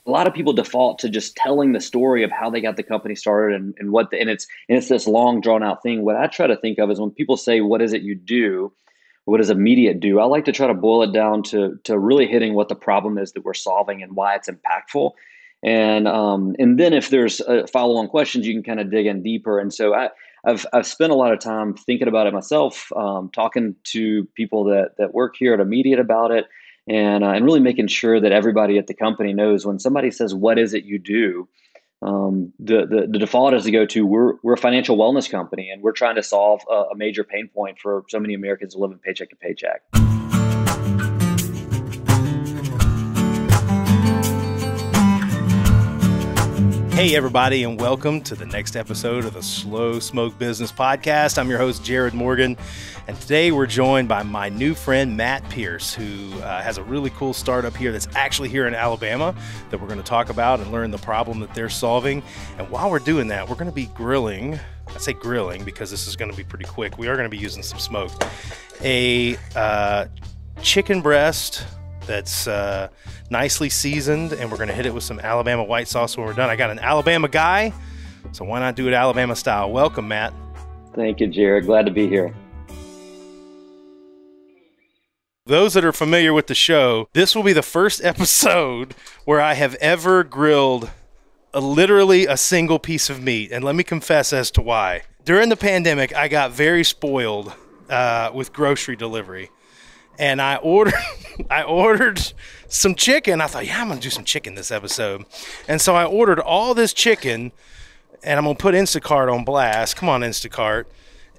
a lot of people default to just telling the story of how they got the company started and it's this long drawn out thing. What I try to think of is when people say, what is it you do? What does immediate do? I like to try to boil it down to really hitting what the problem is that we're solving and why it's impactful. And then if there's follow-on questions, you can kind of dig in deeper. And so I've spent a lot of time thinking about it myself, talking to people that work here at Immediate about it, and really making sure that everybody at the company knows when somebody says, "What is it you do?" The default is to go to we're a financial wellness company, and we're trying to solve a major pain point for so many Americans living paycheck to paycheck. Hey, everybody, and welcome to the next episode of the Slow Smoke Business Podcast. I'm your host, Jarrod Morgan, and today we're joined by my new friend, Matt Pierce, who has a really cool startup here that's actually here in Alabama that we're going to talk about and learn the problem that they're solving. And while we're doing that, we're going to be grilling. I say grilling because this is going to be pretty quick. We are going to be using some smoke. A chicken breast that's nicely seasoned, and we're going to hit it with some Alabama white sauce when we're done. I got an Alabama guy, so why not do it Alabama style? Welcome, Matt. Thank you, Jarrod. Glad to be here. Those that are familiar with the show, this will be the first episode where I have ever grilled literally a single piece of meat, and let me confess as to why. During the pandemic, I got very spoiled with grocery delivery. And I ordered some chicken. I thought, I'm going to do some chicken this episode. And so I ordered all this chicken, and I'm going to put Instacart on blast. Come on, Instacart.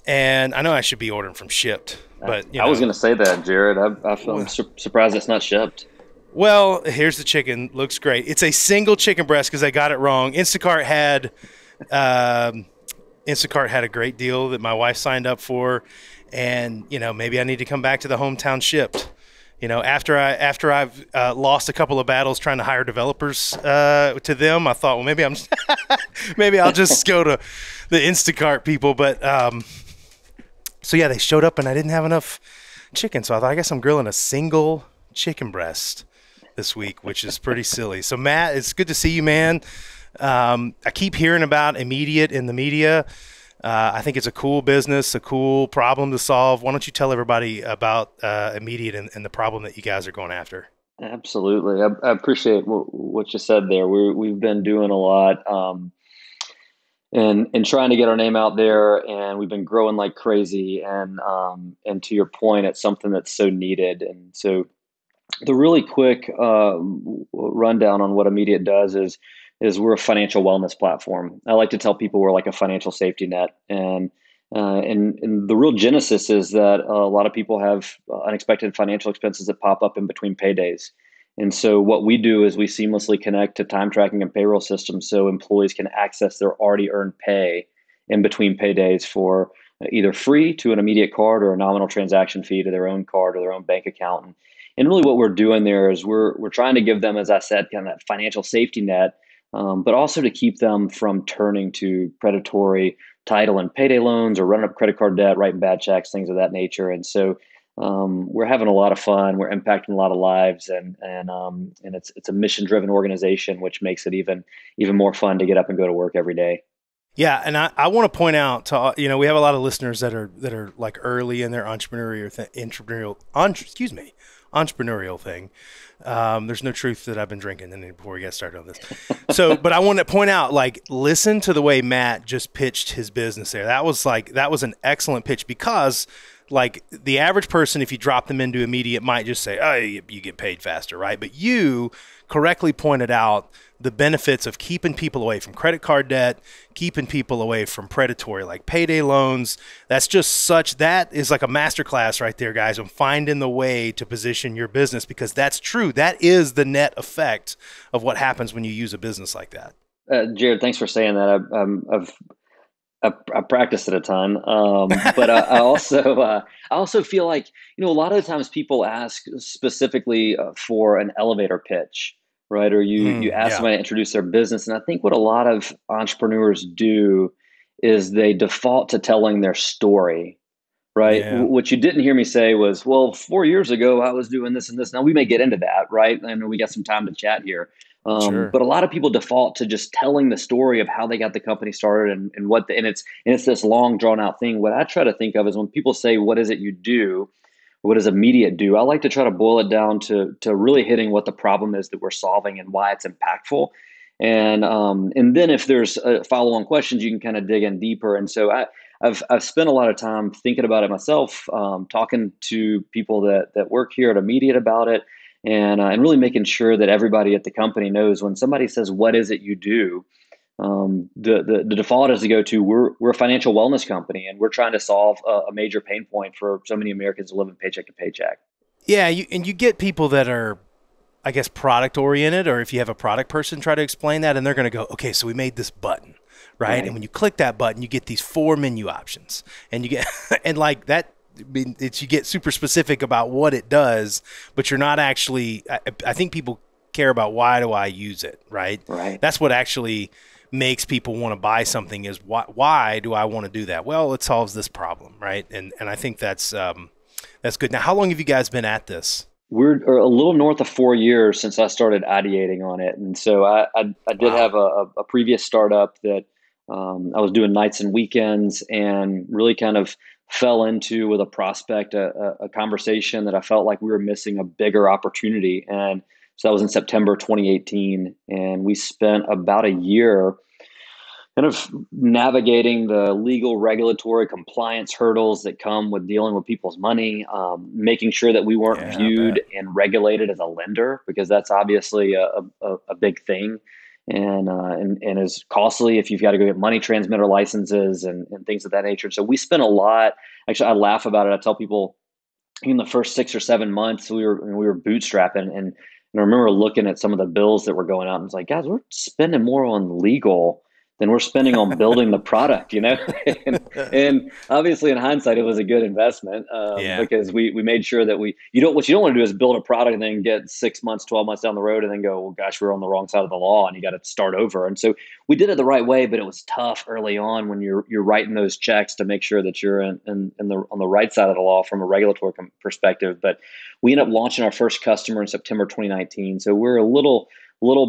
And I know I should be ordering from Shipped. But I was going to say that, Jarrod. I'm surprised it's not shipped. Well, here's the chicken. Looks great. It's a single chicken breast because I got it wrong. Instacart had a great deal that my wife signed up for. And, maybe I need to come back to the hometown Shipped. After I've lost a couple of battles trying to hire developers to them, I thought, well, maybe I'll just go to the Instacart people. But so yeah, they showed up and I didn't have enough chicken, so I thought I guess I'm grilling a single chicken breast this week, which is pretty silly. So Matt, it's good to see you, man. I keep hearing about Immediate in the media. I think it's a cool business, a cool problem to solve. Why don't you tell everybody about Immediate and the problem that you guys are going after? Absolutely. I appreciate what you said there. We've been doing a lot and trying to get our name out there, and we've been growing like crazy. And to your point, it's something that's so needed. And so the really quick rundown on what Immediate does is we're a financial wellness platform. I like to tell people we're like a financial safety net. And the real genesis is that a lot of people have unexpected financial expenses that pop up in between paydays. And so what we do is we seamlessly connect to time tracking and payroll systems so employees can access their already earned pay in between paydays for either free to an Immediate card or a nominal transaction fee to their own card or their own bank account. And really what we're doing there is we're trying to give them, as I said, kind of that financial safety net, but also to keep them from turning to predatory title and payday loans or running up credit card debt, writing bad checks, things of that nature. And so we're having a lot of fun. We're impacting a lot of lives, and it's a mission-driven organization, which makes it even more fun to get up and go to work every day. Yeah, and I want to point out to we have a lot of listeners that are like early in their entrepreneurial thing. There's no truth that I've been drinking before we get started on this. So, but I want to point out, listen to the way Matt just pitched his business there. That was an excellent pitch because the average person, if you drop them into Immediate, might just say, oh, you get paid faster, right? But you correctly pointed out the benefits of keeping people away from credit card debt, keeping people away from predatory payday loans. That is like a masterclass right there, guys, on finding the way to position your business, because that's true. That is the net effect of what happens when you use a business like that. Jarrod, thanks for saying that. I practiced it a ton, but I also feel like a lot of the times people ask specifically for an elevator pitch, right? Or you ask somebody to introduce their business, and I think what a lot of entrepreneurs do is they default to telling their story, right? Yeah. What you didn't hear me say was, well, 4 years ago I was doing this and this. Now we may get into that, right? And we got some time to chat here. Sure. But a lot of people default to just telling the story of how they got the company started and it's this long drawn out thing. What I try to think of is when people say, "What is it you do?" What does immediate do? I like to try to boil it down to really hitting what the problem is that we're solving and why it's impactful. And then if there's follow on questions, you can kind of dig in deeper. And so I've spent a lot of time thinking about it myself, talking to people that work here at Immediate about it, and really making sure that everybody at the company knows when somebody says, "What is it you do?" The default is to go to we're a financial wellness company and we're trying to solve a major pain point for so many Americans living paycheck to paycheck. Yeah, and you get people that are, I guess, product oriented, or if you have a product person try to explain that, and they're going to go, okay, so we made this button, right? And Right. when you click that button, you get these four menu options, and you get, and like that, I mean, you get super specific about what it does, but you're not actually. I think people care about why do I use it, right? Right. That's what actually makes people want to buy something is why do I want to do that? Well, it solves this problem, right? And I think that's good. Now, how long have you guys been at this? We're a little north of 4 years since I started ideating on it. And so I did have Wow. a previous startup that I was doing nights and weekends and really kind of fell into with a prospect, a conversation that I felt like we were missing a bigger opportunity. And so that was in September 2018. And we spent about a year kind of navigating the legal, regulatory, compliance hurdles that come with dealing with people's money, making sure that we weren't Yeah, I viewed bet. and regulated as a lender because that's obviously a big thing, and is costly if you've got to go get money transmitter licenses and things of that nature. So we spent a lot. Actually, I laugh about it. I tell people in the first 6 or 7 months we were bootstrapping and I remember looking at some of the bills that were going out and was like, guys, we're spending more on legal than we're spending on building the product, and obviously in hindsight it was a good investment, Yeah. because we made sure that what you don't want to do is build a product and then get 6 months, 12 months down the road and then go, well, gosh, we're on the wrong side of the law and you got to start over. And so we did it the right way, but it was tough early on when you're writing those checks to make sure that you're in the on the right side of the law from a regulatory perspective. But we ended up launching our first customer in September 2019, so we're a little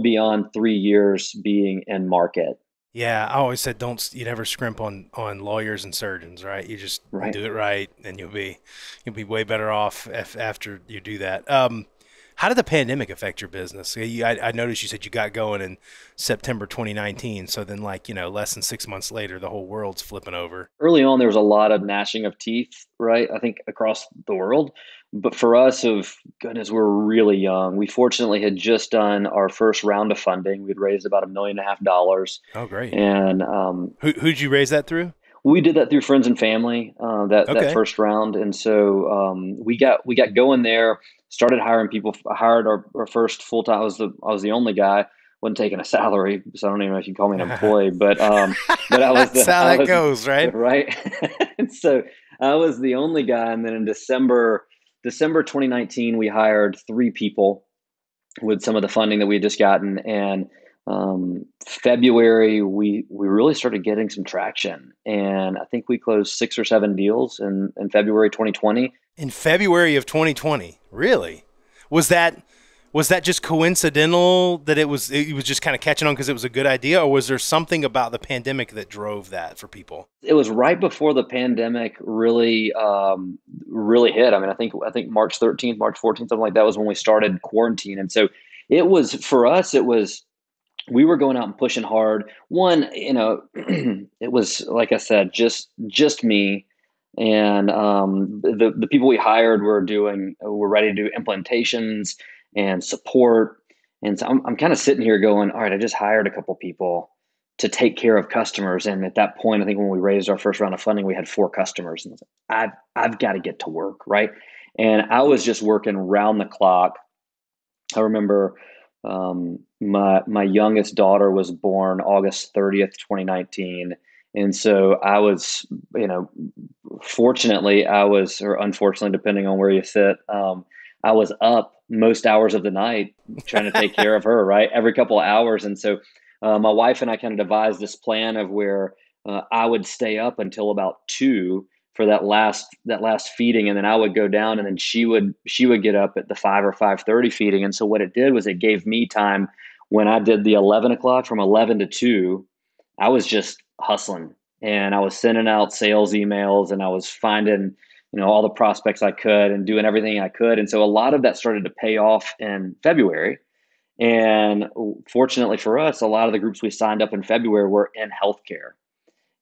beyond 3 years being in market. Yeah, I always said you never scrimp on lawyers and surgeons, right? You just Right. do it right, and you'll be way better off after you do that. How did the pandemic affect your business? I noticed you said you got going in September 2019, so then like less than 6 months later, the whole world's flipping over. Early on there was a lot of gnashing of teeth, right? I think across the world. But for us, of goodness, we're really young. We fortunately had just done our first round of funding. We'd raised about $1.5 million. Oh, great. And Who'd you raise that through? we did that through friends and family, that Okay. first round. And so we got going there, started hiring people. I hired our first full time. I was the only guy. Wasn't taking a salary, so I don't even know if you call me an employee, but I was That's the how I that was goes, right? right. And so I was the only guy. And then in December 2019, we hired three people with some of the funding that we had just gotten. And February, we really started getting some traction. And I think we closed 6 or 7 deals in February 2020. In February of 2020. Really? Was that was that just coincidental that it was just kind of catching on because it was a good idea, or was there something about the pandemic that drove that for people? It was right before the pandemic really hit. I mean, I think March 13th, March 14th, something like that was when we started quarantine. And so it was for us. It was we were going out and pushing hard. One, it was like I said, just me, and the people we hired were ready to do implementations and support. And so I'm kind of sitting here going, all right, I just hired a couple people to take care of customers. And at that point, I think when we raised our first round of funding, we had four customers, and I was like, I've got to get to work, right? And I was just working round the clock. I remember my youngest daughter was born August 30th, 2019. And so I was, fortunately, or unfortunately, depending on where you sit, I was up most hours of the night trying to take care of her, right? Every couple of hours. And so my wife and I kind of devised this plan of where I would stay up until about 2 for that last feeding, and then I would go down, and then she would get up at the 5 or 5:30 feeding. And so what it did was it gave me time when I did the 11 o'clock from 11 to 2, I was just hustling and I was sending out sales emails and I was finding, all the prospects I could and doing everything I could. And so a lot of that started to pay off in February. And fortunately for us, a lot of the groups we signed up in February were in healthcare.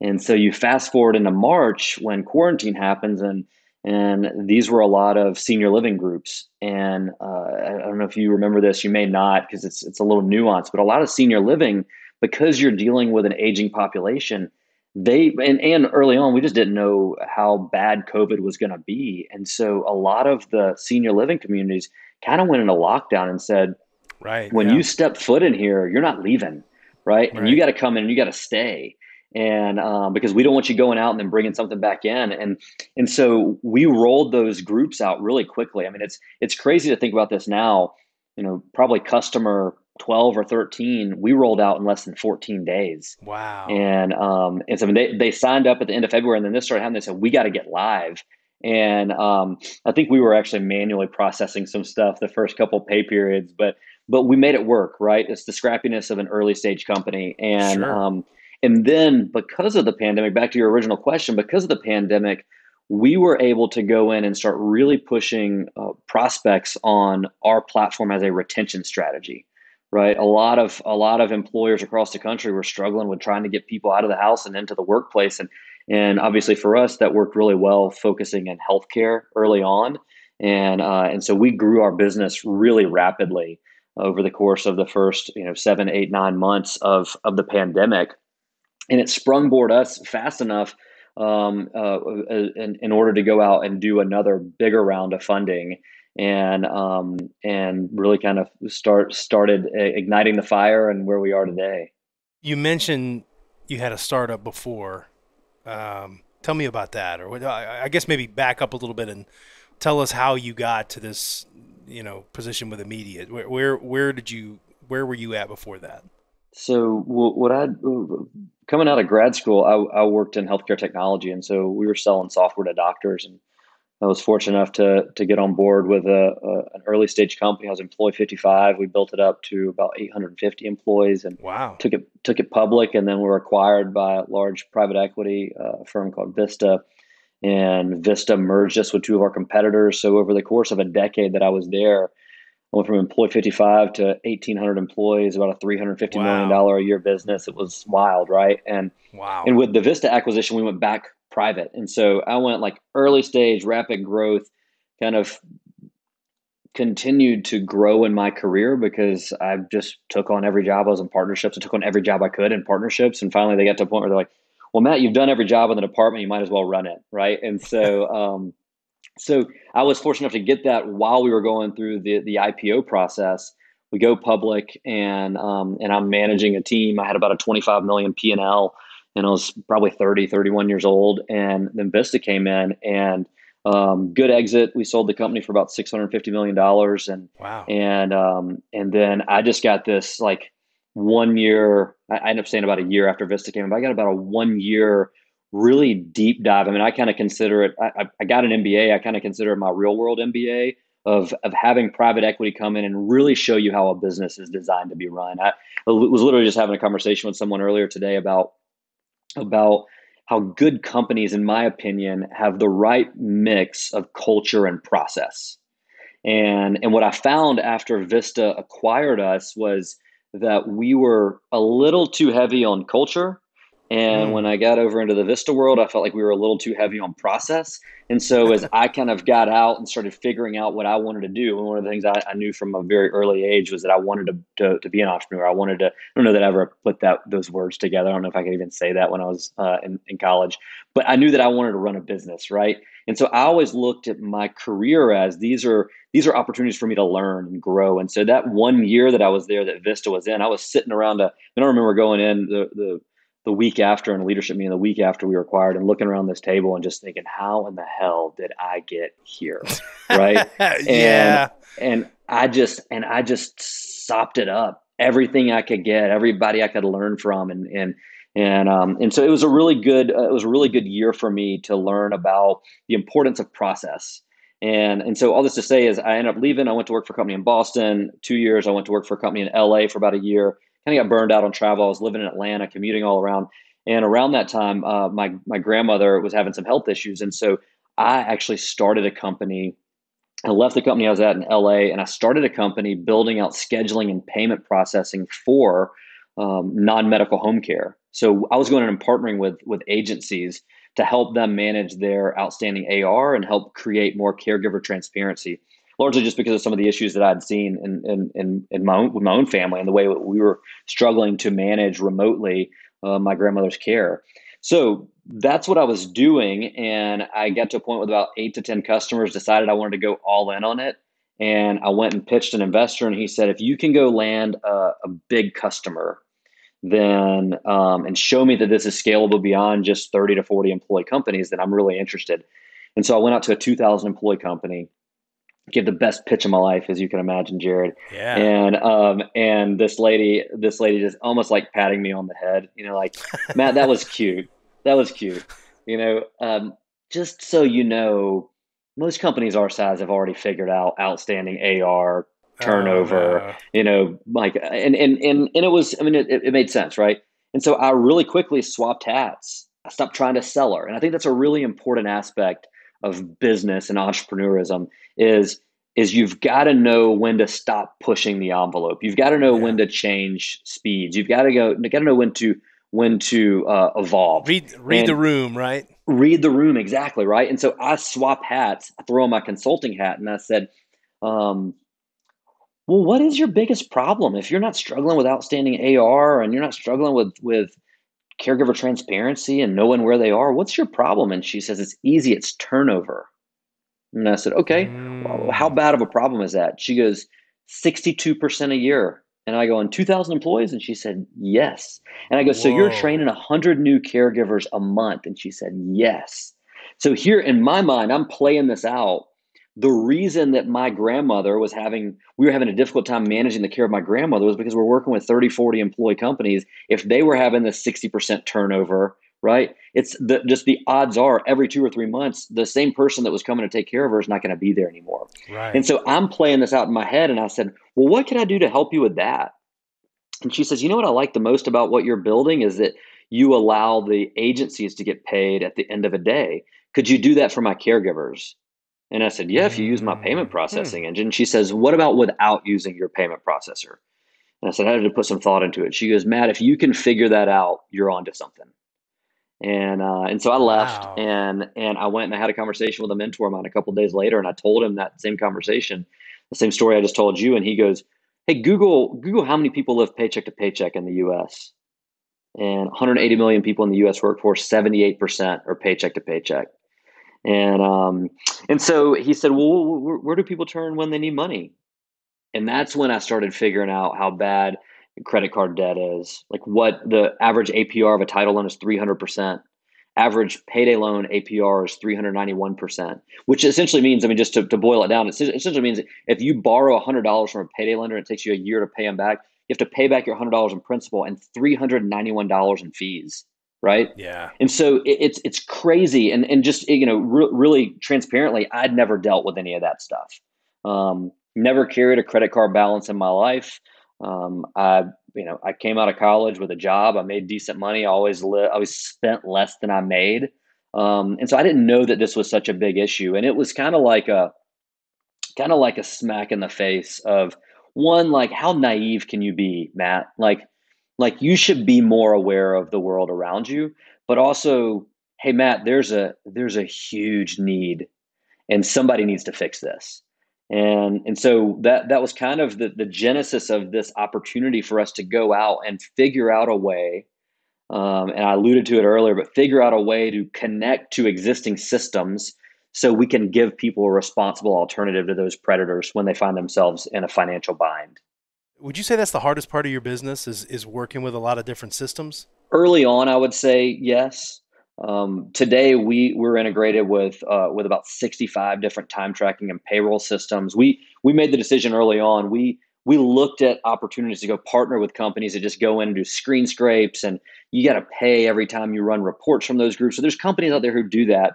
And so you fast forward into March when quarantine happens, and these were a lot of senior living groups. And I don't know if you remember this, you may not because it's a little nuanced, but a lot of senior living, because you're dealing with an aging population, and early on we just didn't know how bad COVID was going to be, and so a lot of the senior living communities kind of went into lockdown and said, Right. when Yeah. you step foot in here, you're not leaving, right? And you Right. got to come in and you got to stay, and because we don't want you going out and then bringing something back in, and so we rolled those groups out really quickly. I mean, it's crazy to think about this now. Probably customer 12 or 13, we rolled out in less than 14 days. Wow. And so they signed up at the end of February, and then this started happening. They said we got to get live, and I think we were actually manually processing some stuff the first couple pay periods, but we made it work, right? It's the scrappiness of an early stage company, Sure. and then because of the pandemic, back to your original question, because of the pandemic, we were able to go in and start really pushing prospects on our platform as a retention strategy. Right, a lot of employers across the country were struggling with trying to get people out of the house and into the workplace, and obviously for us that worked really well, focusing in healthcare early on, and so we grew our business really rapidly over the course of the first 7, 8, 9 months of the pandemic, and it sprungboard us fast enough in order to go out and do another bigger round of funding, and really kind of started igniting the fire and where we are today. You mentioned you had a startup before. Tell me about that, or I guess maybe back up a little bit and tell us how you got to this, position with Immediate. Where were you at before that? So what I coming out of grad school, I worked in healthcare technology, and so we were selling software to doctors, and I was fortunate enough to get on board with an early stage company. I was employee 55. We built it up to about 850 employees and Wow. took it public, and then were acquired by a large private equity firm called Vista. And Vista merged us with two of our competitors. So over the course of a decade that I was there, I went from employee 55 to 1,800 employees, about a $350 million Wow. a year business. It was wild, right? And Wow. with the Vista acquisition, we went back private. And so I went like early stage, rapid growth, kind of continued to grow in my career because I just took on every job. I was in partnerships. I took on every job I could in partnerships. And finally, they got to a point where they're like, well, Matt, you've done every job in the department. You might as well run it. Right. And so I was fortunate enough to get that while we were going through the IPO process. We go public, and I'm managing a team. I had about a 25 million P&L, and I was probably 30, 31 years old. And then Vista came in, and good exit. We sold the company for about $650 million, Wow. and then I just got this like 1 year. I ended up staying about a year after Vista came in, but I got about a 1 year really deep dive. I mean, I kind of consider it. I got an MBA. I kind of consider it my real world MBA of having private equity come in and really show you how a business is designed to be run. I was literally just having a conversation with someone earlier today about how good companies, in my opinion, have the right mix of culture and process. And what I found after Vista acquired us was that we were a little too heavy on culture. And when Mm. I got over into the Vista world, I felt like we were a little too heavy on process. And so as I kind of got out and started figuring out what I wanted to do, and one of the things I knew from a very early age was that I wanted to be an entrepreneur. I wanted to, I don't know that I ever put those words together. I don't know if I could even say that when I was in college, but I knew that I wanted to run a business, right? And so I always looked at my career as these are opportunities for me to learn and grow. And so that 1 year that I was there, that Vista was in, I was sitting around I don't remember going in the week after in a leadership meeting, the week after we were acquired, and looking around this table and just thinking, how in the hell did I get here? Right. And Yeah. and I just sopped it up. Everything I could get, everybody I could learn from, and so it was a really good year for me to learn about the importance of process, And so all this to say is I ended up leaving. I went to work for a company in Boston 2 years. I went to work for a company in LA for about a year. Kind of got burned out on travel. I was living in Atlanta, commuting all around. And around that time, my grandmother was having some health issues, and so I actually started a company. I left the company I was at in LA, and I started a company building out scheduling and payment processing for non-medical home care. So I was going in and partnering with agencies to help them manage their outstanding AR and help create more caregiver transparency, largely just because of some of the issues that I'd seen in my own, with my own family and the way we were struggling to manage remotely my grandmother's care. So that's what I was doing. And I got to a point with about 8 to 10 customers, decided I wanted to go all in on it. And I went and pitched an investor, and he said, if you can go land a big customer, then and show me that this is scalable beyond just 30 to 40 employee companies, then I'm really interested. And so I went out to a 2,000 employee company, give the best pitch of my life, as you can imagine, Jarrod. Yeah. And this lady just almost like patting me on the head, like, Matt, that was cute. That was cute. You know, just so you know, most companies our size have already figured out outstanding AR Oh turnover, no. like, and it was, I mean, it made sense, right? And so I really quickly swapped hats. I stopped trying to sell her. And I think that's a really important aspect of business and entrepreneurism is you've got to know when to stop pushing the envelope. You've got to know when Yeah. to change speeds. You've got to know when to evolve Read the and room, right? read the room, exactly, right. And so I swap hats. I throw on my consulting hat, and I said, um, "Well, what is your biggest problem? If you're not struggling with outstanding AR and you're not struggling with caregiver transparency and knowing where they are, what's your problem?" And she says, "It's easy. It's turnover." And I said, okay, well, how Mm. bad of a problem is that? She goes, 62% a year. And I go, on 2,000 employees? And she said, yes. And I go, so you're training Whoa. 100 new caregivers a month? And she said, yes. So here in my mind, I'm playing this out. The reason that we were having a difficult time managing the care of my grandmother was because we're working with 30, 40 employee companies. If they were having this 60% turnover, right? Just the odds are every 2 or 3 months, the same person that was coming to take care of her is not going to be there anymore. And Right. so I'm playing this out in my head, and I said, well, what can I do to help you with that? And she says, you know what I like the most about what you're building is that you allow the agencies to get paid at the end of a day. Could you do that for my caregivers? And I said, yeah, if you use my payment Hmm. processing engine. She says, what about without using your payment processor? And I said, I had to put some thought into it. She goes, Matt, if you can figure that out, you're onto something. And so I left, Wow. and I went and I had a conversation with a mentor of mine a couple of days later, and I told him that same conversation, the same story I just told you, and he goes, "Hey, Google how many people live paycheck to paycheck in the U.S. And 180 million people in the U.S. workforce, 78% are paycheck to paycheck." And so he said, "Well, where do people turn when they need money?" And that's when I started figuring out how bad credit card debt is. Like, what the average APR of a title loan is 300%. Average payday loan APR is 391%, which essentially means, I mean, just to boil it down, it essentially means if you borrow $100 from a payday lender and it takes you a year to pay them back, you have to pay back your $100 in principal and $391 in fees, right? Yeah. And so it's crazy. And just, really transparently, I'd never dealt with any of that stuff. Never carried a credit card balance in my life. I came out of college with a job. I made decent money. I always spent less than I made. And so I didn't know that this was such a big issue. And it was kind of like a smack in the face of, one, like, how naive can you be, Matt? Like you should be more aware of the world around you, but also, hey, Matt, there's a huge need, and somebody needs to fix this. And so that was kind of the genesis of this opportunity for us to go out and figure out a way, and I alluded to it earlier, but figure out a way to connect to existing systems so we can give people a responsible alternative to those predators when they find themselves in a financial bind. Would you say that's the hardest part of your business is working with a lot of different systems? Early on, I would say yes. Today, we're integrated with about 65 different time tracking and payroll systems. We made the decision early on. We looked at opportunities to go partner with companies that just go in and do screen scrapes, and you got to pay every time you run reports from those groups. So there's companies out there who do that,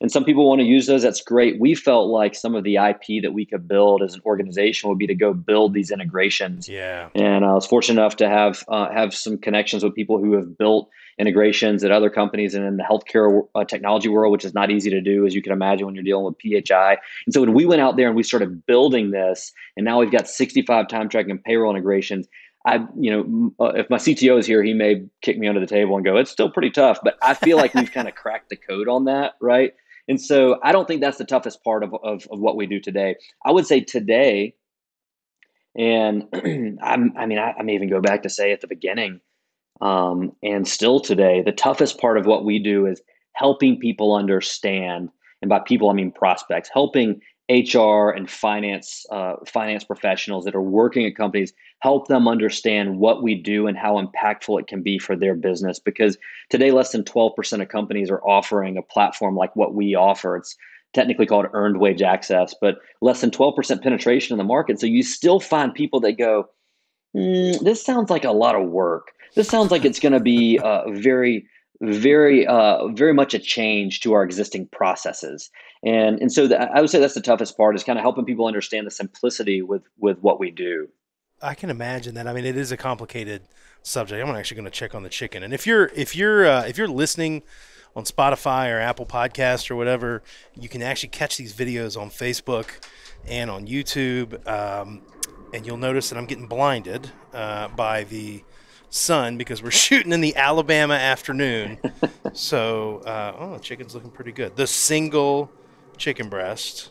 And some people want to use those. That's great. We felt like some of the IP that we could build as an organization would be to go build these integrations. Yeah. And I was fortunate enough to have some connections with people who have built integrations at other companies and in the healthcare technology world, which is not easy to do, as you can imagine when you're dealing with PHI. And so when we went out there and we started building this, and now we've got 65 time tracking and payroll integrations. If my CTO is here, he may kick me under the table and go, "It's still pretty tough." But I feel like we've kind of cracked the code on that, right? And so I don't think that's the toughest part of what we do today. I would say today, and I may even go back to say at the beginning, and still today, the toughest part of what we do is helping people understand, and by people I mean prospects, helping HR and finance professionals that are working at companies, help them understand what we do and how impactful it can be for their business. Because today, less than 12% of companies are offering a platform like what we offer. It's technically called earned wage access, but less than 12% penetration in the market. So you still find people that go, this sounds like a lot of work. This sounds like it's going to be very much a change to our existing processes. And so I would say that's the toughest part, is kind of helping people understand the simplicity with what we do. I can imagine that. I mean, it is a complicated subject. I'm actually going to check on the chicken. And if you're listening on Spotify or Apple Podcasts or whatever, you can actually catch these videos on Facebook and on YouTube. And you'll notice that I'm getting blinded by the sun because we're shooting in the Alabama afternoon. So, the chicken's looking pretty good. The single chicken breast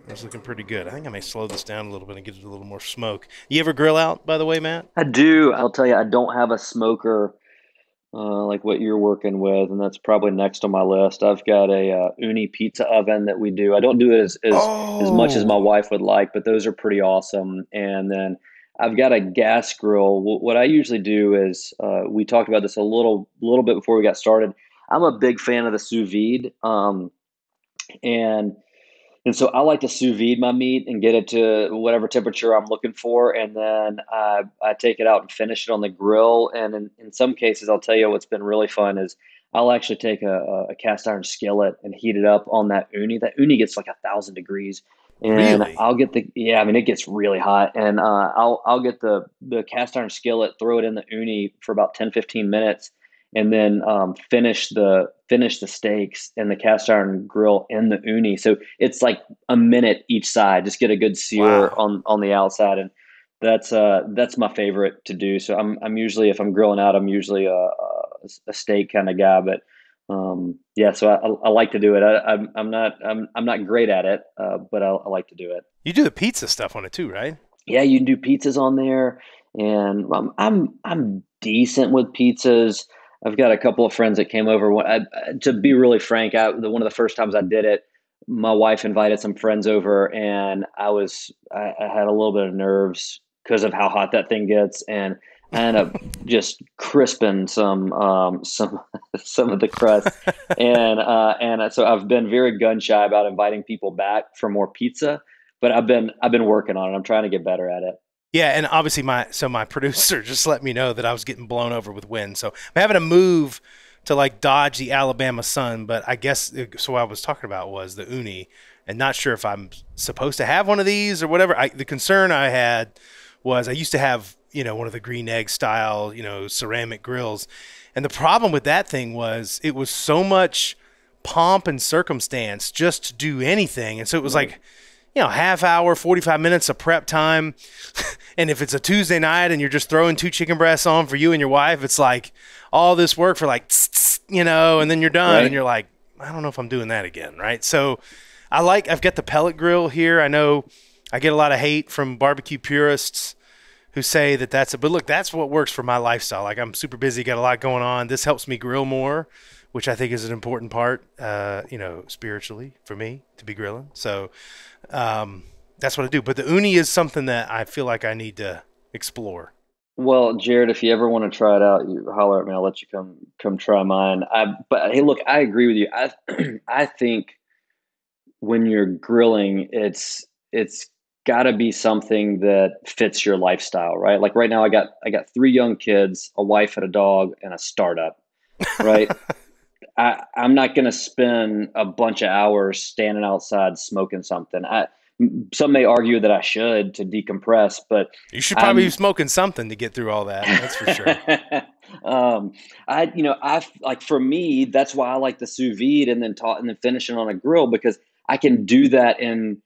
is looking pretty good. I think I may slow this down a little bit and get it a little more smoke. You ever grill out, by the way, Matt? I do. I'll tell you, I don't have a smoker like what you're working with, and that's probably next on my list. I've got a uni pizza oven that we do. I don't do it as much as my Oh, wife would like, but those are pretty awesome. And then I've got a gas grill. What I usually do is we talked about this a little bit before we got started. I'm a big fan of the sous vide, and and so I like to sous vide my meat and get it to whatever temperature I'm looking for. And then I take it out and finish it on the grill. And in some cases, I'll tell you what's been really fun is I'll actually take a cast iron skillet and heat it up on that uni. That uni gets like 1,000 degrees. And really? I'll get yeah, I mean, it gets really hot. And I'll get the cast iron skillet, throw it in the uni for about 10-15 minutes, and then finish the steaks in the cast iron grill in the uni. So it's like a minute each side. Just get a good sear Wow. on the outside, and that's my favorite to do. So I'm usually, if I'm grilling out, I'm usually a steak kind of guy, but yeah. So I like to do it. I'm not great at it, but I like to do it. You do the pizza stuff on it too, right? Yeah, you can do pizzas on there, and I'm decent with pizzas. I've got a couple of friends that came over. To be really frank, one of the first times I did it, my wife invited some friends over, and I had a little bit of nerves because of how hot that thing gets, and I ended up just crisping some some of the crust, and so I've been very gun shy about inviting people back for more pizza, but I've been working on it. I'm trying to get better at it. Yeah, and obviously my producer just let me know that I was getting blown over with wind, so I'm having to move to like dodge the Alabama sun. But I guess so. What I was talking about was the uni, and not sure if I'm supposed to have one of these or whatever. The concern I had was I used to have one of the green egg style ceramic grills, and the problem with that thing was it was so much pomp and circumstance just to do anything, and so it was Right. like half hour, 45 minutes of prep time. And if it's a Tuesday night and you're just throwing two chicken breasts on for you and your wife, it's like all this work for like, and then you're done and Right. you're like, I don't know if I'm doing that again. Right. So I've got the pellet grill here. I know I get a lot of hate from barbecue purists who say that but look, that's what works for my lifestyle. Like I'm super busy, got a lot going on. This helps me grill more, which I think is an important part, spiritually for me to be grilling. So, that's what I do. But the uni is something that I feel like I need to explore. Well, Jared, if you ever want to try it out, you holler at me. I'll let you come try mine. But hey, look, I agree with you. I think when you're grilling, it's got to be something that fits your lifestyle, right? Like right now, I got three young kids, a wife and a dog, and a startup, right? I'm not going to spend a bunch of hours standing outside smoking something. Some may argue that I should to decompress, but You should probably be I'm smoking something to get through all that. That's for sure. um, I like for me, that's why I like the sous vide and then finishing on a grill because I can do that in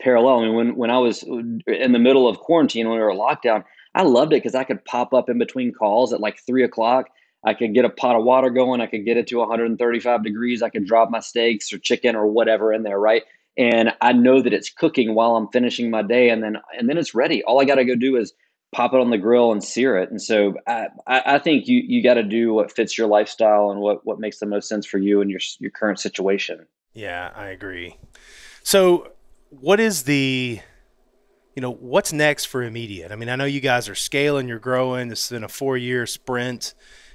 parallel. I mean, when I was in the middle of quarantine when we were locked down, I loved it because I could pop up in between calls at like 3 o'clock. I could get a pot of water going. I could get it to 135 degrees. I could drop my steaks or chicken or whatever in there, right? And I know that it's cooking while I'm finishing my day, and then it's ready. All I got to go do is pop it on the grill and sear it. And so I think you got to do what fits your lifestyle and what makes the most sense for you and your current situation. Yeah, I agree. So, what is what's next for immediate? I mean, I know you guys are scaling, you're growing. This has been a 4 year sprint.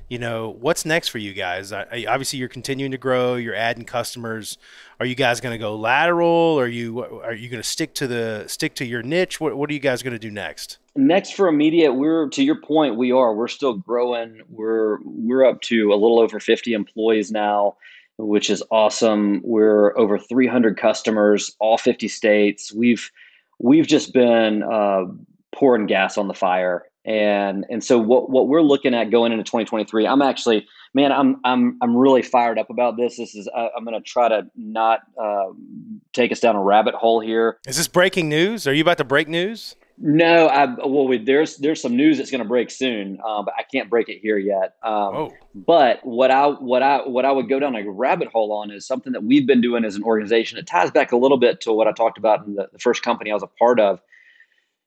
What's next for you guys? Obviously, you're continuing to grow. You're adding customers. Are you guys going to go lateral? Are you going to stick to your niche? What are you guys going to do next? Next for immediate, we're to your point, we're still growing. We're up to a little over 50 employees now, which is awesome. We're over 300 customers, all 50 states. We've just been pouring gas on the fire, and so what we're looking at going into 2023. I'm actually, man, I'm really fired up about this. I'm going to try to not take us down a rabbit hole here. Is this breaking news? Are you about to break news? No, there's some news that's going to break soon, but I can't break it here yet. Whoa. But what I would go down a rabbit hole on is something that we've been doing as an organization. It ties back a little bit to what I talked about in the first company I was a part of.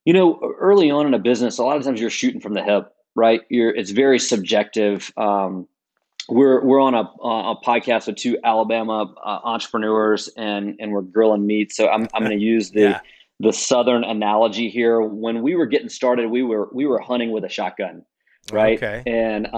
Early on in a business, a lot of times you're shooting from the hip, right? It's very subjective. We're on a podcast with two Alabama entrepreneurs, and we're grilling meat. So I'm going to use Yeah. the Southern analogy here. When we were getting started, we were hunting with a shotgun, right? Okay. And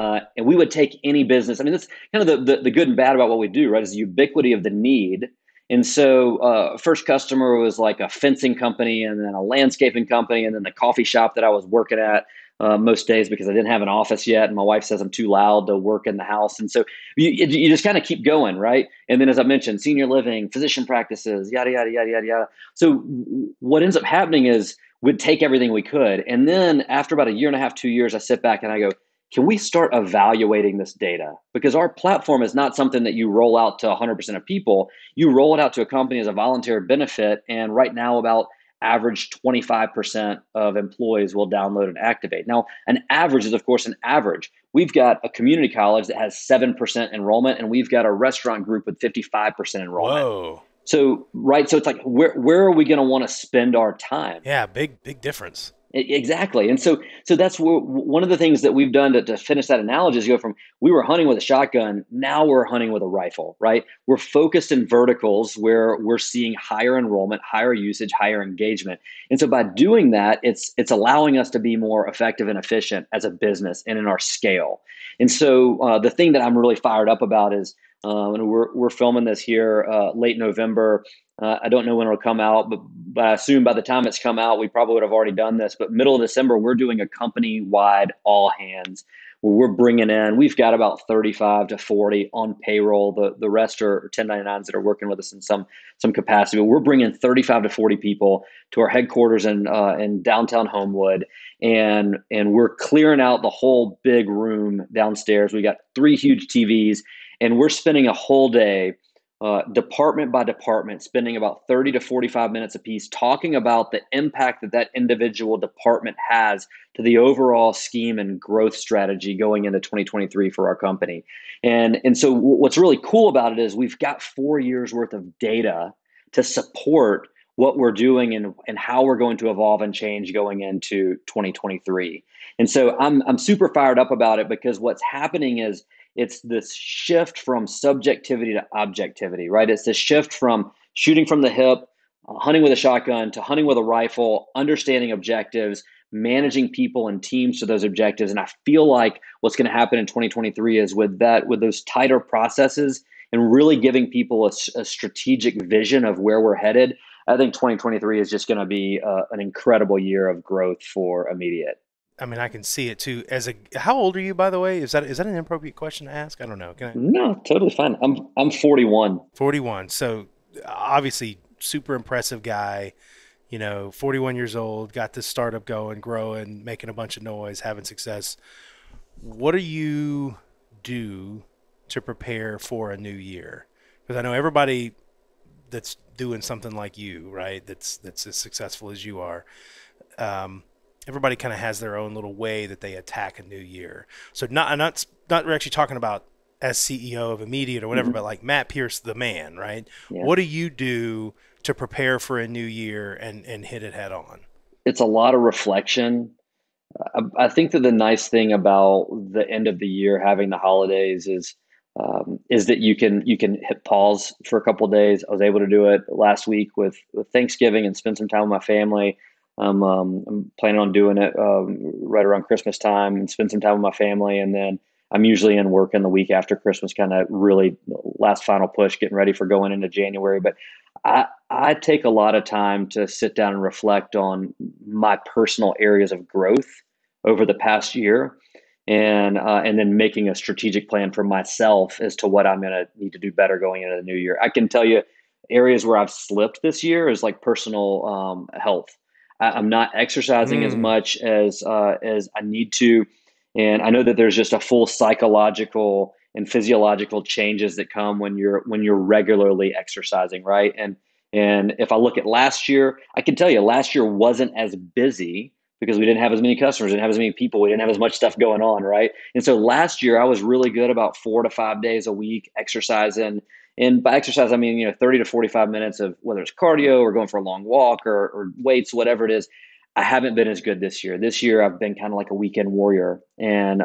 we would take any business. I mean, that's kind of the good and bad about what we do, right? Is the ubiquity of the need. And so, first customer was like a fencing company, and then a landscaping company, and then the coffee shop that I was working at most days because I didn't have an office yet, and my wife says I'm too loud to work in the house. And so you just kind of keep going, right? And then, as I mentioned, senior living, physician practices, yada yada yada yada yada. So what ends up happening is we'd take everything we could, and then after about a year and a half, 2 years, I sit back and I go, can we start evaluating this data? Because our platform is not something that you roll out to 100% of people. You roll it out to a company as a voluntary benefit. And right now, about average 25% of employees will download and activate. Now, an average is, of course, an average. We've got a community college that has 7% enrollment, and we've got a restaurant group with 55% enrollment. Whoa. So, right. So it's like, where are we going to want to spend our time? Yeah, big difference. Exactly. And so that's one of the things that we've done to finish that analogy is go from we were hunting with a shotgun, now we're hunting with a rifle, right? We're focused in verticals where we're seeing higher enrollment, higher usage, higher engagement. And so by doing that, it's allowing us to be more effective and efficient as a business and in our scale. And so the thing that I'm really fired up about is and we're filming this here late November. I don't know when it'll come out, but I assume by the time it's come out, we probably would have already done this. But middle of December, we're doing a company-wide all hands where we're bringing in. We've got about 35 to 40 on payroll. The rest are 1099s that are working with us in some capacity. But we're bringing 35 to 40 people to our headquarters in downtown Homewood, and we're clearing out the whole big room downstairs. We got 3 huge TVs, and we're spending a whole day department by department, spending about 30 to 45 minutes a piece talking about the impact that individual department has to the overall scheme and growth strategy going into 2023 for our company. And so what's really cool about it is we've got 4 years worth of data to support what we're doing and how we're going to evolve and change going into 2023. And so I'm super fired up about it because what's happening is it's this shift from subjectivity to objectivity, right? It's this shift from shooting from the hip, hunting with a shotgun, to hunting with a rifle, understanding objectives, managing people and teams to those objectives. And I feel like what's going to happen in 2023 is with those tighter processes and really giving people a strategic vision of where we're headed. I think 2023 is just going to be an incredible year of growth for Immediate. I mean, I can see it too. How old are you, by the way? Is that an inappropriate question to ask? I don't know. Can I? No, totally fine. I'm 41. 41. So obviously, super impressive guy. 41 years old, got this startup going, growing, making a bunch of noise, having success. What do you do to prepare for a new year? Because I know everybody that's doing something like you, right? That's as successful as you are. Um, Everybody kind of has their own little way that they attack a new year. So not actually talking about as CEO of Immediate or whatever, Hmm. but like Matt Pierce, the man, right? Yeah. What do you do to prepare for a new year and hit it head on? It's a lot of reflection. I think that the nice thing about the end of the year, having the holidays, is that you can hit pause for a couple of days. I was able to do it last week with Thanksgiving and spend some time with my family. I'm planning on doing it right around Christmas time and spend some time with my family, and then I'm usually in work in the week after Christmas, kind of really last final push, getting ready for going into January. But I take a lot of time to sit down and reflect on my personal areas of growth over the past year, and then making a strategic plan for myself as to what I'm going to need to do better going into the new year. I can tell you areas where I've slipped this year is like personal health. I'm not exercising as Mm, much as I need to, and I know that there's just a full psychological and physiological changes that come when you're regularly exercising, right? And if I look at last year, I can tell you last year wasn't as busy because we didn't have as many customers, didn't have as many people, we didn't have as much stuff going on, right? And so last year I was really good about 4 to 5 days a week exercising. And by exercise, I mean, 30 to 45 minutes of whether it's cardio or going for a long walk or weights, whatever it is. I haven't been as good this year. This year I've been kind of like a weekend warrior. And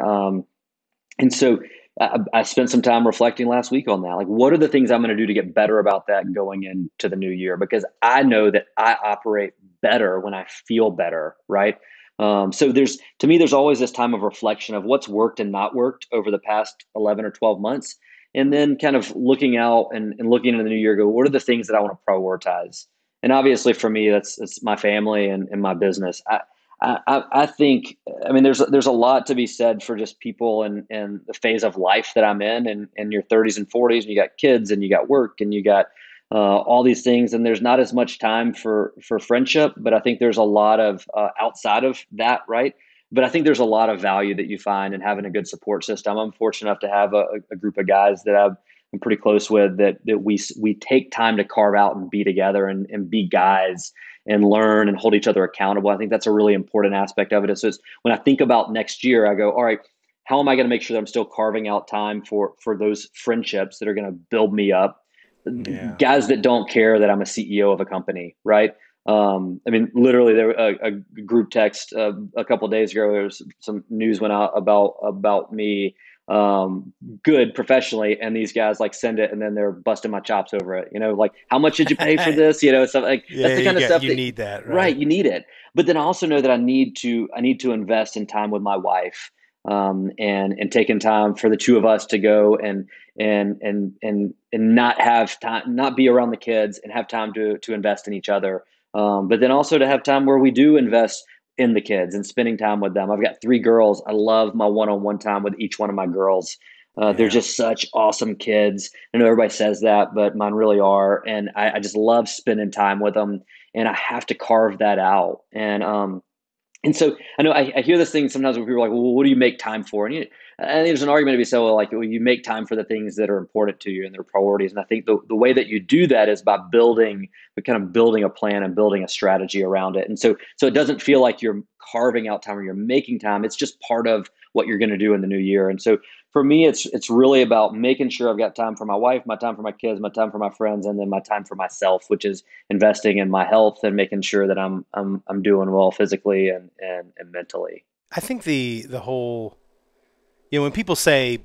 so I spent some time reflecting last week on that. Like, what are the things I'm going to do to get better about that going into the new year? Because I know that I operate better when I feel better, right? So to me, there's always this time of reflection of what's worked and not worked over the past 11 or 12 months. And then kind of looking out and looking into the new year, go, what are the things that I want to prioritize? And obviously for me, it's my family and my business. I think, I mean, there's a lot to be said for just people and the phase of life that I'm in your 30s and 40s, and you got kids and you got work and you got all these things, and there's not as much time for friendship, but I think there's a lot of outside of that, right? But I think there's a lot of value that you find in having a good support system. I'm fortunate enough to have a group of guys that I'm pretty close with that we take time to carve out and be together and be guys and learn and hold each other accountable. I think that's a really important aspect of it. So when I think about next year, I go, all right, how am I going to make sure that I'm still carving out time for those friendships that are going to build me up? yeah. Guys that don't care that I'm a CEO of a company, right? I mean, literally, there a group text a couple of days ago. There was some news went out about me, good professionally, and these guys like send it, and then they're busting my chops over it. Like how much did you pay for this? Stuff like that's Yeah, the kind of stuff you that, need that, right? right? You need it, but then I also know that I need to invest in time with my wife, and taking time for the two of us to go and not have time, not be around the kids, and have time to invest in each other. But then also to have time where we do invest in the kids and spending time with them. I've got three girls. I love my one-on-one time with each one of my girls. They're Yeah. just such awesome kids. I know everybody says that, but mine really are. And I just love spending time with them. And I have to carve that out. And so I know I hear this thing sometimes when people are like, well, what do you make time for? I think there's an argument to be said, well, like, well, you make time for the things that are important to you and their priorities. And I think the way that you do that is by kind of building a plan and building a strategy around it. And so it doesn't feel like you're carving out time or you're making time. It's just part of what you're going to do in the new year. And so for me, it's really about making sure I've got time for my wife, my time for my kids, my time for my friends, and then my time for myself, which is investing in my health and making sure that I'm doing well physically and mentally. I think the whole, when people say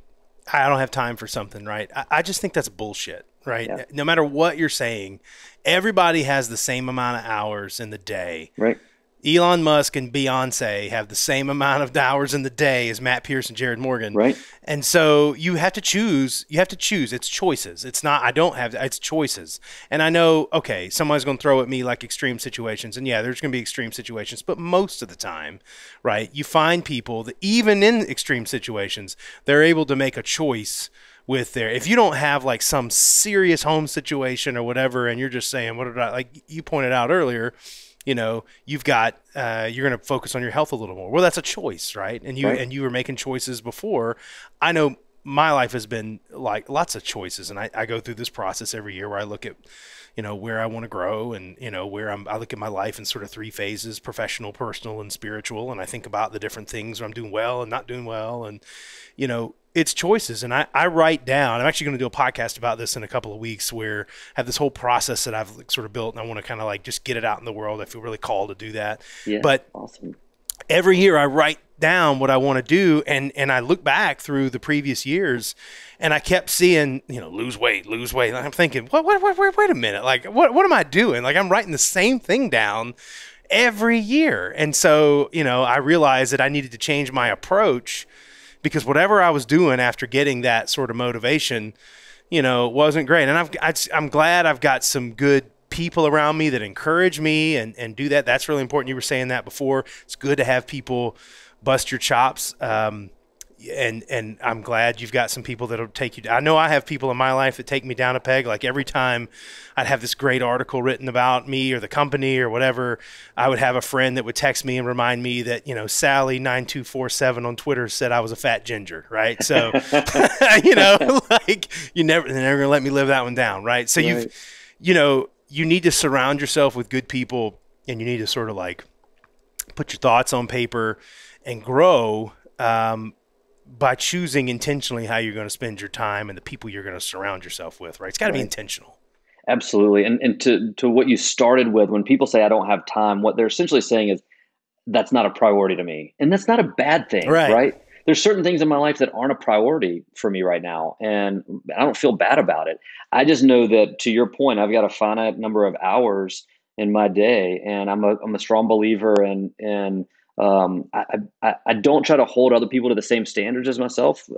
I don't have time for something, right? I just think that's bullshit, Yeah. right? No matter what you're saying, everybody has the same amount of hours in the day. Right. Elon Musk and Beyonce have the same amount of hours in the day as Matt Pierce and Jared Morgan. Right. And so you have to choose. You have to choose. It's choices. It's not, I don't have, it's choices. And I know, okay, somebody's going to throw at me like extreme situations. And yeah, there's going to be extreme situations. But most of the time, right, you find people that even in extreme situations, they're able to make a choice with their, if you don't have like some serious home situation or whatever, and you're just saying, what did I, like you pointed out earlier, you've got, you're going to focus on your health a little more. Well, that's a choice, right? And Right. you were making choices before. I know my life has been like lots of choices. And I go through this process every year where I look at, where I want to grow and, I look at my life in sort of three phases: professional, personal, and spiritual. And I think about the different things where I'm doing well and not doing well. And, it's choices. And I write down, I'm actually going to do a podcast about this in a couple of weeks, where I have this whole process that I've sort of built, and I want to kind of like just get it out in the world. I feel really called to do that. Yeah. But Awesome. every year I write down what I want to do. And I look back through the previous years, and I kept seeing, lose weight. And I'm thinking, wait a minute. Like, what am I doing? Like, I'm writing the same thing down every year. And so, I realized that I needed to change my approach, because whatever I was doing after getting that sort of motivation, wasn't great. And I'm glad I've got some good people around me that encourage me and do that. That's really important. You were saying that before. It's good to have people bust your chops. And I'm glad you've got some people that'll take you. I know I have people in my life that take me down a peg. Like every time I'd have this great article written about me or the company or whatever, I would have a friend that would text me and remind me that, Sally9247 on Twitter said I was a fat ginger. Right. So, like they're never going to let me live that one down. Right. So Right. you need to surround yourself with good people, and you need to sort of like put your thoughts on paper and grow, by choosing intentionally how you're going to spend your time and the people you're going to surround yourself with, right? It's got to be Right. intentional. Absolutely. And to what you started with, when people say I don't have time, what they're essentially saying is that's not a priority to me. And that's not a bad thing, Right. right? There's certain things in my life that aren't a priority for me right now, and I don't feel bad about it. I just know that, to your point, I've got a finite number of hours in my day, and I'm a strong believer in I don't try to hold other people to the same standards as myself.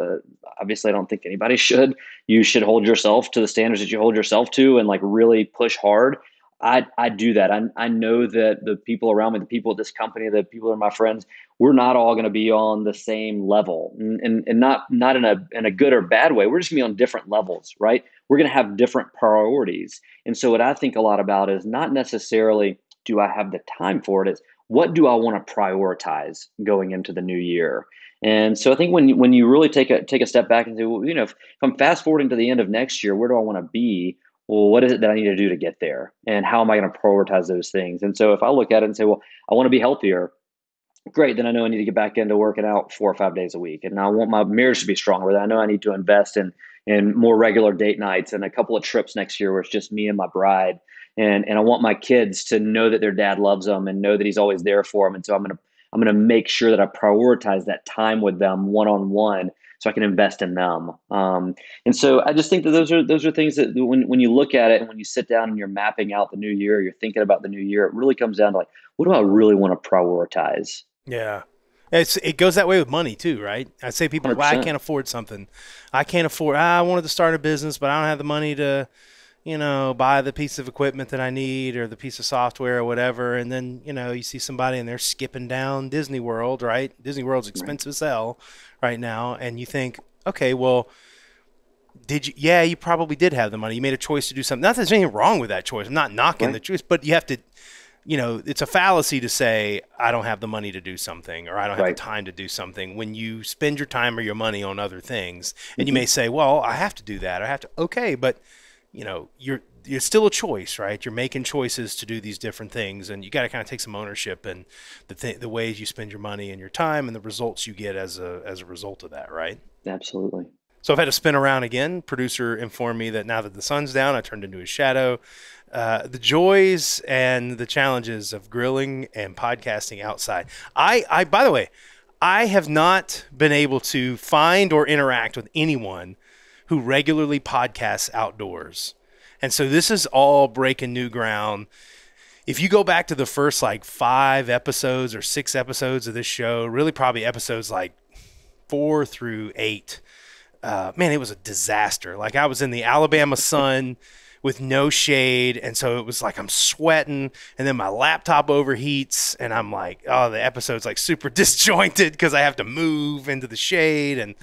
Obviously, I don't think anybody should. You should hold yourself to the standards that you hold yourself to, and like really push hard. I do that. I know that the people around me, the people at this company, the people that are my friends, we're not all going to be on the same level, and not in a good or bad way. We're just going to be on different levels, right? We're going to have different priorities. And so what I think a lot about is not necessarily do I have the time for it. It's what do I want to prioritize going into the new year. And so I think when you really take a step back and say, well, if I'm fast forwarding to the end of next year, where do I want to be? Well, what is it that I need to do to get there? And how am I going to prioritize those things? And so if I look at it and say, well, I want to be healthier, great, then I know I need to get back into working out 4 or 5 days a week. And I want my marriage to be stronger. Then I know I need to invest in more regular date nights and a couple of trips next year where it's just me and my bride. And I want my kids to know that their dad loves them and know that he's always there for them. And so I'm gonna make sure that I prioritize that time with them one on one, so I can invest in them. And so I just think that those are things that when you look at it and when you sit down and you're mapping out the new year, you're thinking about the new year, it really comes down to like, what do I really want to prioritize? Yeah. It goes that way with money too, right? I say people, well, I 100%. can't afford something. I can't afford, I wanted to start a business, but I don't have the money to, buy the piece of equipment that I need or the piece of software or whatever. And then, you see somebody and they're skipping down Disney World, right? Disney World's Right. expensive as hell right now. And you think, okay, well, did you? Yeah, you probably did have the money. You made a choice to do something. Not that there's anything wrong with that choice. I'm not knocking the Right. choice, but you have to, it's a fallacy to say, I don't have the money to do something or I don't have the Right. time to do something when you spend your time or your money on other things. And you Hmm. may say, well, I have to do that. I have to. Okay, but you're still a choice, right? You're making choices to do these different things, and you got to kind of take some ownership in the ways you spend your money and your time and the results you get as a result of that, right? Absolutely. So I've had to spin around again. Producer informed me that now that the sun's down, I turned into a shadow. The joys and the challenges of grilling and podcasting outside. By the way, I have not been able to find or interact with anyone who regularly podcasts outdoors. And so this is all breaking new ground. if you go back to the first like 5 episodes or 6 episodes of this show, really probably episodes like 4 through 8, man, it was a disaster. Like I was in the Alabama sun with no shade, and so it was like I'm sweating, and then my laptop overheats, and I'm like, oh, the episode's like super disjointed because I have to move into the shade, and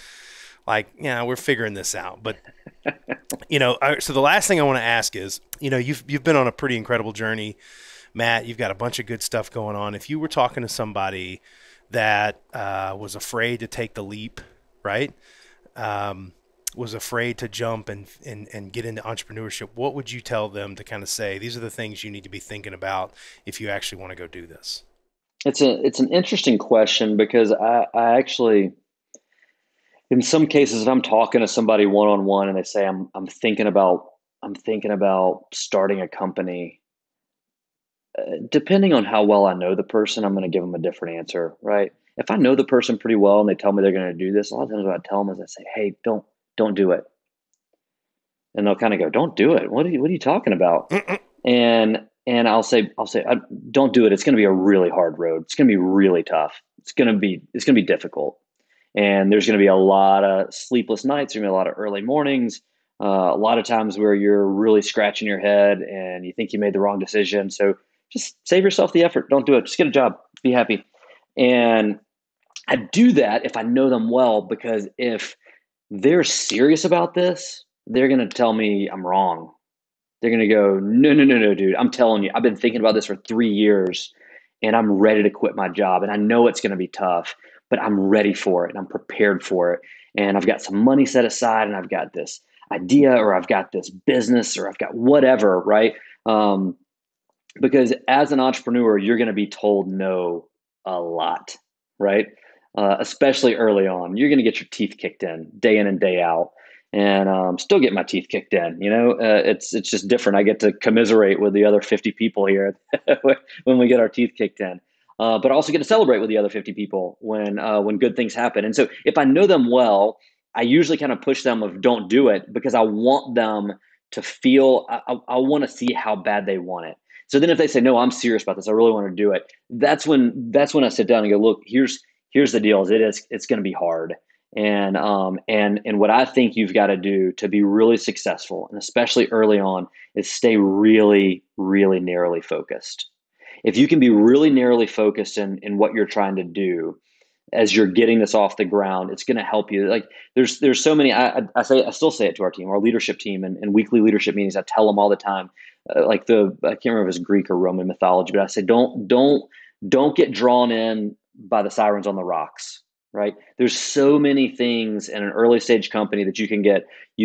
like, yeah, we're figuring this out. But so the last thing I want to ask is, you've been on a pretty incredible journey, Matt. You've got a bunch of good stuff going on. If you were talking to somebody that was afraid to take the leap, right? Was afraid to jump and get into entrepreneurship, what would you tell them to kind of say, these are the things you need to be thinking about if you actually want to go do this? It's an interesting question because I actually, in some cases, if I'm talking to somebody one on one and they say I'm thinking about starting a company, depending on how well I know the person, I'm going to give them a different answer, right? If I know the person pretty well and they tell me they're going to do this, a lot of times what I tell them is I say, hey, don't do it. And they'll kind of go, don't do it. What are you talking about? And I'll say, don't do it. It's going to be a really hard road. It's going to be really tough. It's going to be difficult. And there's going to be a lot of sleepless nights. There's going to be a lot of early mornings, a lot of times where you're really scratching your head and you think you made the wrong decision. So just save yourself the effort. Don't do it. Just get a job. Be happy. And I do that if I know them well, because if they're serious about this, they're going to tell me I'm wrong. They're going to go, no, no, no, no, dude. I'm telling you, I've been thinking about this for 3 years and I'm ready to quit my job. And I know it's going to be tough, but I'm ready for it and I'm prepared for it. And I've got some money set aside and I've got this idea or I've got this business or I've got whatever, right? Because as an entrepreneur, you're going to be told no a lot, right? Especially early on. You're going to get your teeth kicked in and day out. And still get my teeth kicked in. It's just different. I get to commiserate with the other 50 people here when we get our teeth kicked in. But I also get to celebrate with the other 50 people when good things happen. And so if I know them well, I usually kind of push them of don't do it because I want them to feel, I want to see how bad they want it. So then if they say, no, I'm serious about this, I really want to do it. That's when I sit down and go, look, here's the deal. It's going to be hard. And what I think you've got to do to be really successful, and especially early on, is stay really, really narrowly focused. If you can be really narrowly focused in what you're trying to do as you're getting this off the ground, it's going to help you. Like there's so many, I still say it to our team, our leadership team and weekly leadership meetings. I tell them all the time, I can't remember if it's Greek or Roman mythology, but I say, don't get drawn in by the sirens on the rocks. Right? There's so many things in an early stage company that you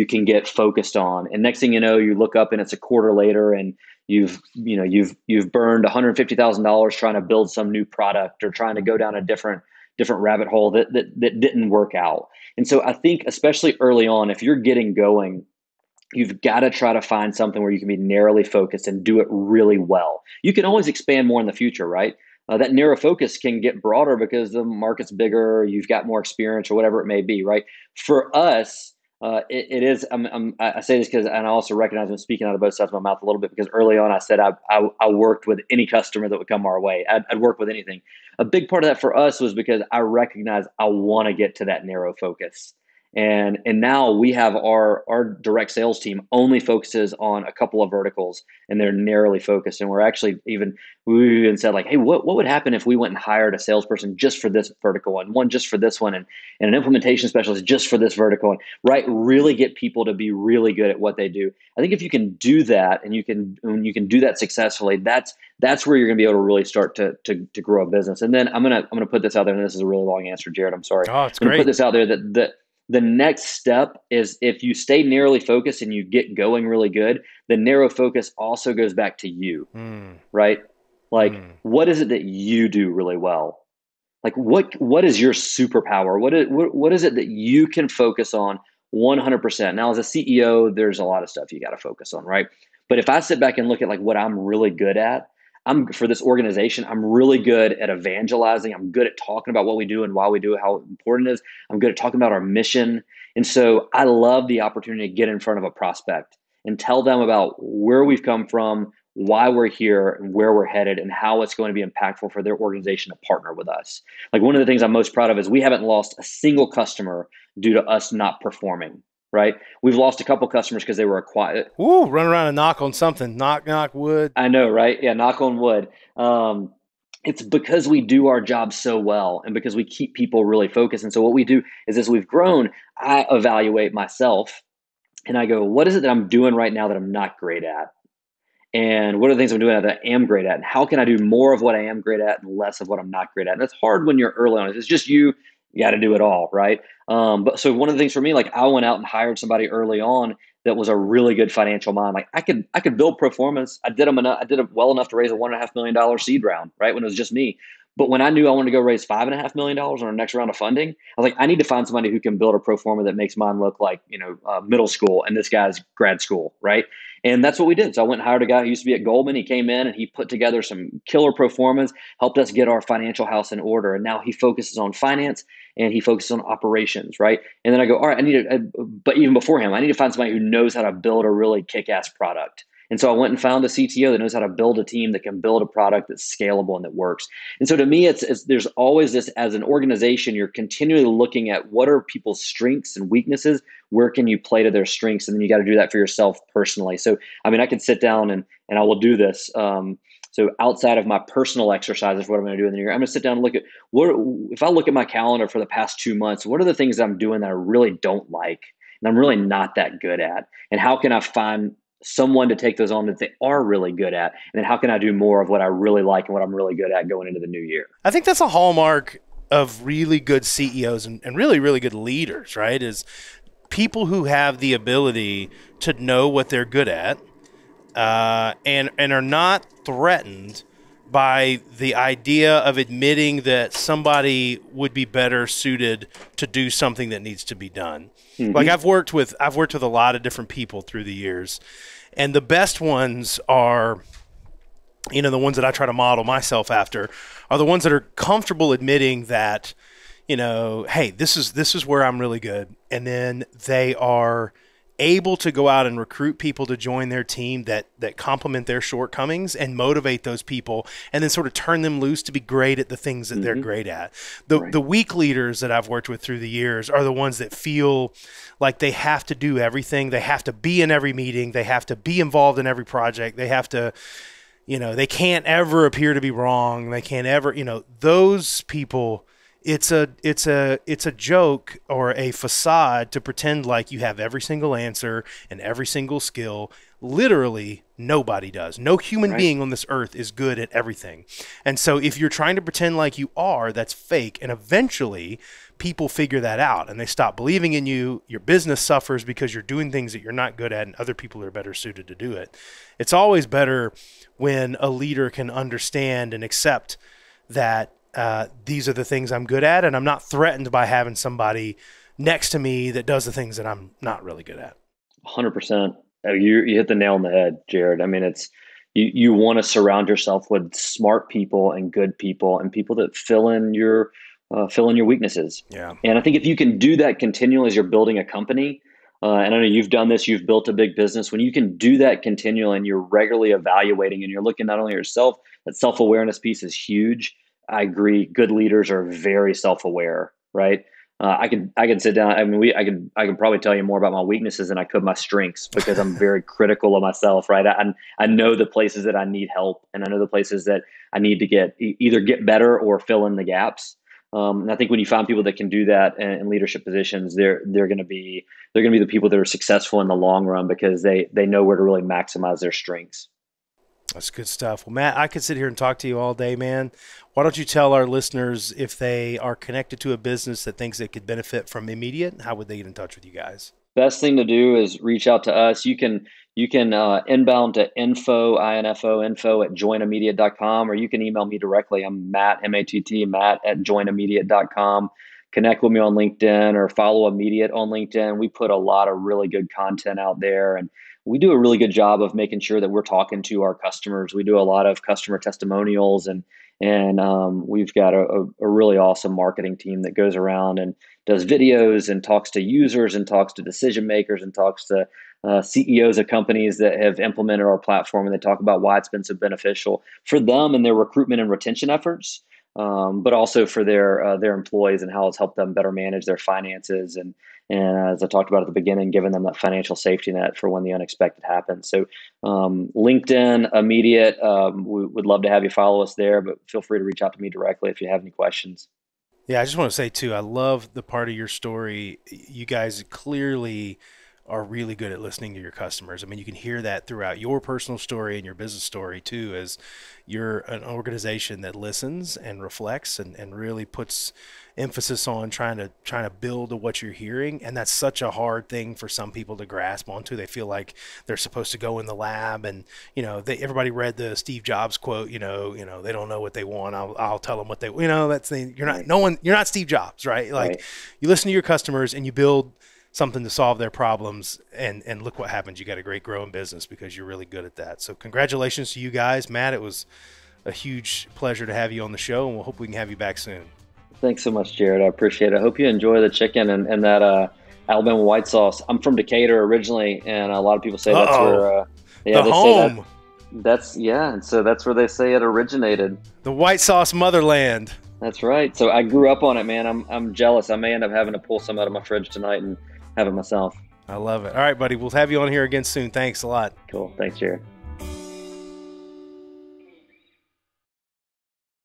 can get focused on. And next thing you know, you look up and it's a quarter later and you've burned $150,000 trying to build some new product or trying to go down a different rabbit hole that didn't work out. And so I think especially early on, if you're getting going, you've got to try to find something where you can be narrowly focused and do it really well. You can always expand more in the future, right? That narrow focus can get broader because the market's bigger, you've got more experience or whatever it may be, right? For us, it is, I say this because, and I also recognize I'm speaking out of both sides of my mouth a little bit because early on I said I worked with any customer that would come our way. I'd work with anything. A big part of that for us was because I recognize I want to get to that narrow focus. And now we have our direct sales team only focuses on a couple of verticals and they're narrowly focused. And we're actually we even said like, hey, what would happen if we went and hired a salesperson just for this vertical and one just for this one and an implementation specialist just for this vertical, and right, really get people to be really good at what they do. I think if you can do that and you can do that successfully, that's where you're going to be able to really start to grow a business. And then I'm gonna put this out there, and this is a really long answer, Jarrod. I'm sorry. Oh, it's I'm gonna put great. this out there that the next step is if you stay narrowly focused and you get going really good, the narrow focus also goes back to you, right? Like, what is it that you do really well? Like, what is your superpower? What is it that you can focus on 100%? Now, as a CEO, there's a lot of stuff you got to focus on, right? But if I sit back and look at like what I'm really good at, for this organization, I'm really good at evangelizing. I'm good at talking about what we do and why we do it, how important it is. I'm good at talking about our mission. And so I love the opportunity to get in front of a prospect and tell them about where we've come from, why we're here and where we're headed and how it's going to be impactful for their organization to partner with us. Like one of the things I'm most proud of is we haven't lost a single customer due to us not performing, right? We've lost a couple customers because they were acquired. Ooh, run around and knock on something. Knock, knock, wood. I know, right? Yeah, knock on wood. Um, it's because we do our job so well and because we keep people really focused. And so what we do is as we've grown, I evaluate myself and I go, what is it that I'm doing right now that I'm not great at? And what are the things I'm doing that I am great at? And how can I do more of what I am great at and less of what I'm not great at? And that's hard when you're early on. If it's just you got to do it all, right? But so one of the things for me, like I went out and hired somebody early on that was a really good financial mind. Like I could build pro formas. I did them enough. I did it well enough to raise a $1.5 million seed round, right? When it was just me. But when I knew I wanted to go raise $5.5 million on our next round of funding, I was like, I need to find somebody who can build a pro forma that makes mine look like middle school and this guy's grad school, right? And that's what we did. So I went and hired a guy who used to be at Goldman. He came in and he put together some killer pro formas, helped us get our financial house in order. And now he focuses on finance and he focuses on operations, right? And then I go, all right, but even before him, I need to find somebody who knows how to build a really kick-ass product. And so I went and found a CTO that knows how to build a team that can build a product that's scalable and that works. And so to me, it's there's always this, as an organization, you're continually looking at what are people's strengths and weaknesses, where can you play to their strengths, and then you got to do that for yourself personally. So I mean, I could sit down and I will do this. So outside of my personal exercises, what I'm going to do in the year, I'm going to sit down and look at what, if I look at my calendar for the past 2 months, what are the things I'm doing that I really don't like and I'm really not that good at, and how can I find someone to take those on that they are really good at, and then how can I do more of what I really like and what I'm really good at going into the new year. I think that's a hallmark of really good CEOs and really, really good leaders, right? Is people who have the ability to know what they're good at, and are not threatened by the idea of admitting that somebody would be better suited to do something that needs to be done. Mm-hmm. Like I've worked with a lot of different people through the years, and the best ones are, the ones that I try to model myself after are the ones that are comfortable admitting that, hey, this is where I'm really good. And then they are able to go out and recruit people to join their team that complement their shortcomings and motivate those people, and then sort of turn them loose to be great at the things that they're great at. The weak leaders that I've worked with through the years are the ones that feel like they have to do everything. They have to be in every meeting. They have to be involved in every project. They have to, they can't ever appear to be wrong. They can't ever, those people. It's a joke or a facade to pretend like you have every single answer and every single skill. Literally, nobody does. No human being on this earth is good at everything. And so if you're trying to pretend like you are, that's fake. And eventually, people figure that out and they stop believing in you. Your business suffers because you're doing things that you're not good at and other people are better suited to do it. It's always better when a leader can understand and accept that these are the things I'm good at, and I'm not threatened by having somebody next to me that does the things that I'm not really good at. 100%. You hit the nail on the head, Jarrod. I mean, it's you want to surround yourself with smart people and good people and people that fill in your weaknesses. Yeah. And I think if you can do that continually as you're building a company, and I know you've done this, you've built a big business. When you can do that continually and you're regularly evaluating and you're looking not only at yourself, that self-awareness piece is huge. I agree. Good leaders are very self-aware, right? I could sit down. I mean, I could probably tell you more about my weaknesses than I could my strengths because I'm very critical of myself, right? I know the places that I need help, and I know the places that I need to either get better or fill in the gaps. And I think when you find people that can do that in leadership positions, they're going to be the people that are successful in the long run because they know where to really maximize their strengths. That's good stuff. Well, Matt, I could sit here and talk to you all day, man. Why don't you tell our listeners if they are connected to a business that thinks they could benefit from Immediate, how would they get in touch with you guys? Best thing to do is reach out to us. You can inbound to info at joinimmediate.com, or you can email me directly. I'm Matt, M-A-T-T, Matt at joinimmediate.com. Connect with me on LinkedIn or follow Immediate on LinkedIn. We put a lot of really good content out there, and we do a really good job of making sure that we're talking to our customers. We do a lot of customer testimonials, and we've got a really awesome marketing team that goes around and does videos and talks to users and talks to decision makers and talks to CEOs of companies that have implemented our platform, and they talk about why it's been so beneficial for them and their recruitment and retention efforts, but also for their employees and how it's helped them better manage their finances and as I talked about at the beginning, giving them that financial safety net for when the unexpected happens. So LinkedIn, immediate, we would love to have you follow us there, but feel free to reach out to me directly if you have any questions. Yeah, I just want to say too, I love the part of your story. You guys clearly are really good at listening to your customers. I mean, you can hear that throughout your personal story and your business story too, as you're an organization that listens and reflects and really puts emphasis on trying to build to what you're hearing. And that's such a hard thing for some people to grasp onto. They feel like they're supposed to go in the lab and, everybody read the Steve Jobs quote, they don't know what they want. I'll tell them what they, that's the, you're not, Right. no one, you're not Steve Jobs, right? Like Right. you listen to your customers and you build something to solve their problems, and look what happens. You got a great growing business because you're really good at that. So congratulations to you guys. Matt, it was a huge pleasure to have you on the show, and we'll hope we can have you back soon. Thanks so much, Jarrod. I appreciate it. I hope you enjoy the chicken and that Alabama white sauce. I'm from Decatur originally, and a lot of people say that's Uh-oh, where, yeah, the they say that home, that's, yeah, and so that's where they say it originated. the white sauce motherland. That's right. So I grew up on it, man. I'm jealous. I may end up having to pull some out of my fridge tonight and have it myself. I love it. All right, buddy, we'll have you on here again soon. Thanks a lot. Cool. Thanks, Jarrod.